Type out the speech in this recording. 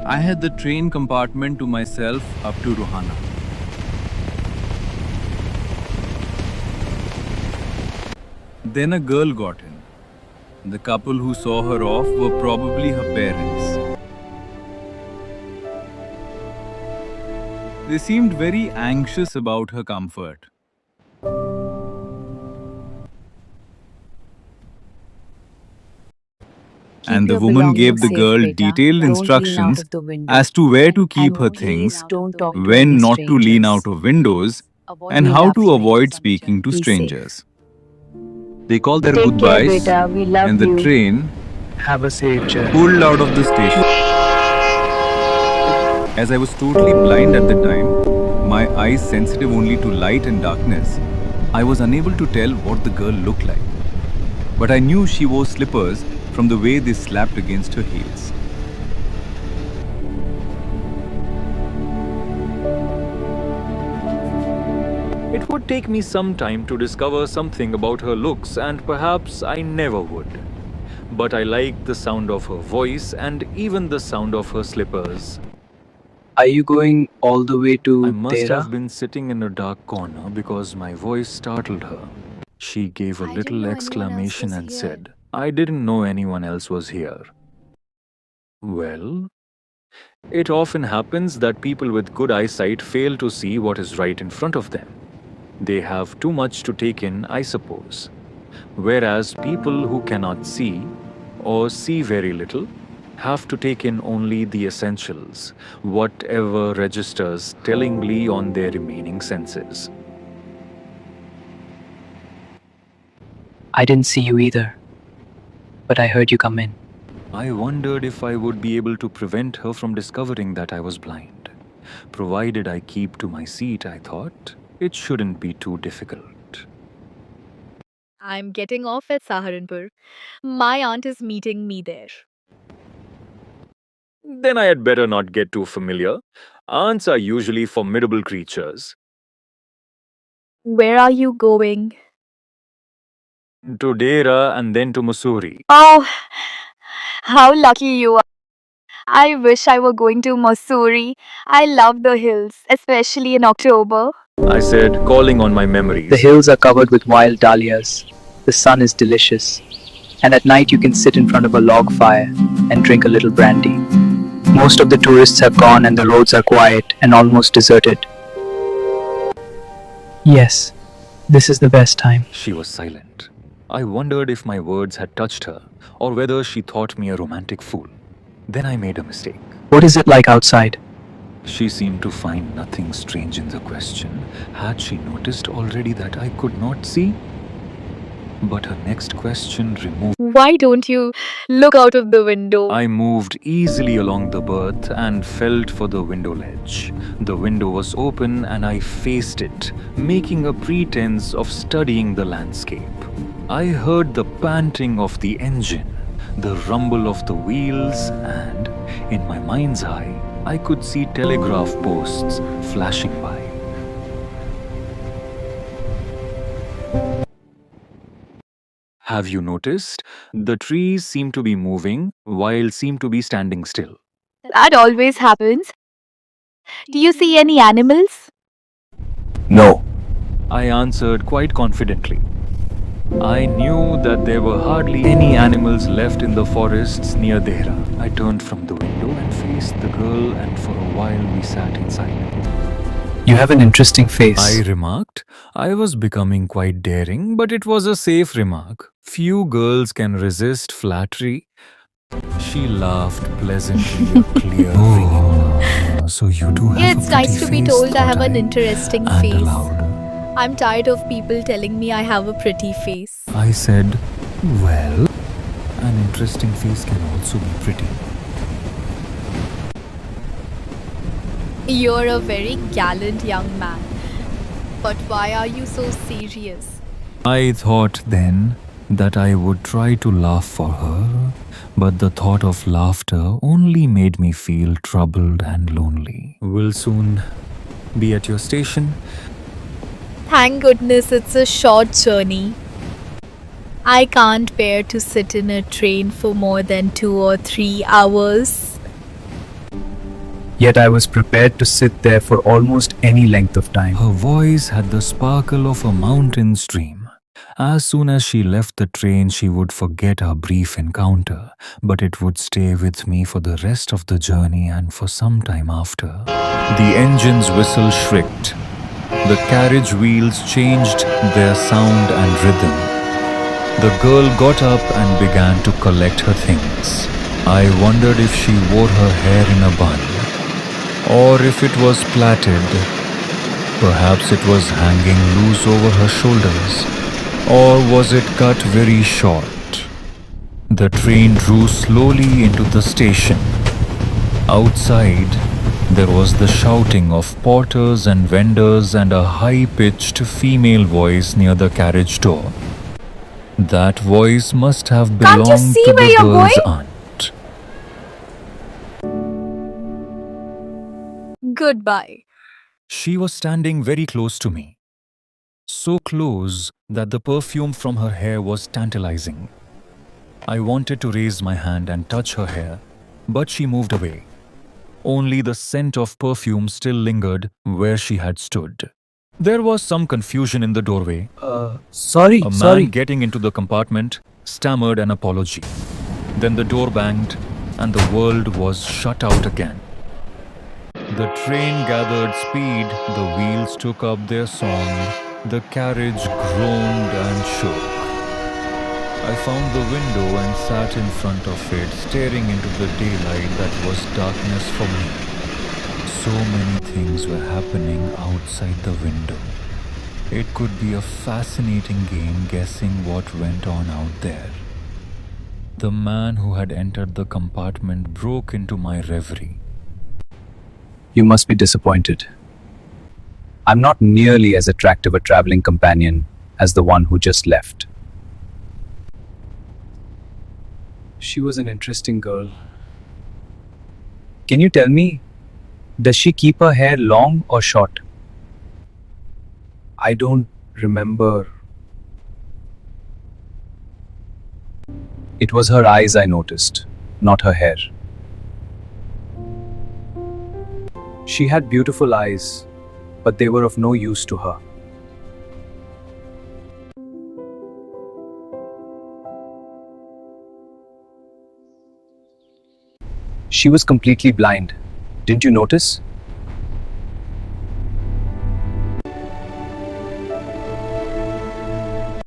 I had the train compartment to myself up to Rohana. Then a girl got in. The couple who saw her off were probably her parents. They seemed very anxious about her comfort. And the woman gave the girl detailed instructions as to where to keep her things, when not to lean out of windows, and how to avoid speaking to strangers. They called their goodbyes, and the train Have a safe journey. pulled out of the station. As I was totally blind at the time, my eyes sensitive only to light and darkness, I was unable to tell what the girl looked like. But I knew she wore slippers from the way they slapped against her heels. It would take me some time to discover something about her looks, and perhaps I never would. But I liked the sound of her voice and even the sound of her slippers. Are you going all the way to I must Tera? have been sitting in a dark corner because my voice startled her. She gave a I didn't little know anyone exclamation else was and here. said, "I didn't know anyone else was here." Well, it often happens that people with good eyesight fail to see what is right in front of them. They have too much to take in, I suppose. Whereas people who cannot see, or see very little, have to take in only the essentials, whatever registers tellingly on their remaining senses. I didn't see you either, but I heard you come in. I wondered if I would be able to prevent her from discovering that I was blind. Provided I keep to my seat, I thought, it shouldn't be too difficult. I'm getting off at Saharanpur. My aunt is meeting me there. Then I had better not get too familiar. Aunts are usually formidable creatures. Where are you going? To Dera and then to Mussoorie. Oh, how lucky you are. I wish I were going to Mussoorie. I love the hills, especially in October. I said, calling on my memories. The hills are covered with wild dahlias. The sun is delicious. And at night you can sit in front of a log fire and drink a little brandy. Most of the tourists have gone and the roads are quiet and almost deserted. Yes, this is the best time. She was silent. I wondered if my words had touched her, or whether she thought me a romantic fool. Then I made a mistake. What is it like outside? She seemed to find nothing strange in the question. Had she noticed already that I could not see? But her next question removed. Why don't you look out of the window? I moved easily along the berth and felt for the window ledge. The window was open and I faced it, making a pretense of studying the landscape. I heard the panting of the engine, the rumble of the wheels, and in my mind's eye, I could see telegraph posts flashing by. Have you noticed? The trees seem to be moving while seem to be standing still. That always happens. Do you see any animals? No, I answered quite confidently. I knew that there were hardly any animals left in the forests near Dehra. I turned from the window and faced the girl, and for a while we sat in silence. You have an interesting face. I remarked. I was becoming quite daring, but it was a safe remark. Few girls can resist flattery. She laughed pleasantly, a clear ringing laugh. So you do have It's a nice to pretty be face, told I have thought an interesting and face. aloud. I'm tired of people telling me I have a pretty face. I said, well, an interesting face can also be pretty. You're a very gallant young man. But why are you so serious? I thought then that I would try to laugh for her, but the thought of laughter only made me feel troubled and lonely. We'll soon be at your station. Thank goodness it's a short journey. I can't bear to sit in a train for more than 2 or 3 hours. Yet I was prepared to sit there for almost any length of time. Her voice had the sparkle of a mountain stream. As soon as she left the train, she would forget our brief encounter, but it would stay with me for the rest of the journey and for some time after. The engine's whistle shrieked. The carriage wheels changed their sound and rhythm. The girl got up and began to collect her things. I wondered if she wore her hair in a bun, or if it was plaited. Perhaps it was hanging loose over her shoulders, or was it cut very short? The train drew slowly into the station. Outside, there was the shouting of porters and vendors and a high-pitched female voice near the carriage door. That voice must have Can't you belonged see to where the you're girl's going? aunt. Goodbye. She was standing very close to me. So close that the perfume from her hair was tantalizing. I wanted to raise my hand and touch her hair, but she moved away. Only the scent of perfume still lingered where she had stood. There was some confusion in the doorway. Sorry, A man getting into the compartment stammered an apology. Then the door banged and the world was shut out again. The train gathered speed, the wheels took up their song, the carriage groaned and shook. I found the window and sat in front of it, staring into the daylight that was darkness for me. So many things were happening outside the window. It could be a fascinating game guessing what went on out there. The man who had entered the compartment broke into my reverie. You must be disappointed. I'm not nearly as attractive a traveling companion as the one who just left. She was an interesting girl. Can you tell me, does she keep her hair long or short? I don't remember. It was her eyes I noticed, not her hair. She had beautiful eyes, but they were of no use to her. She was completely blind. Didn't you notice?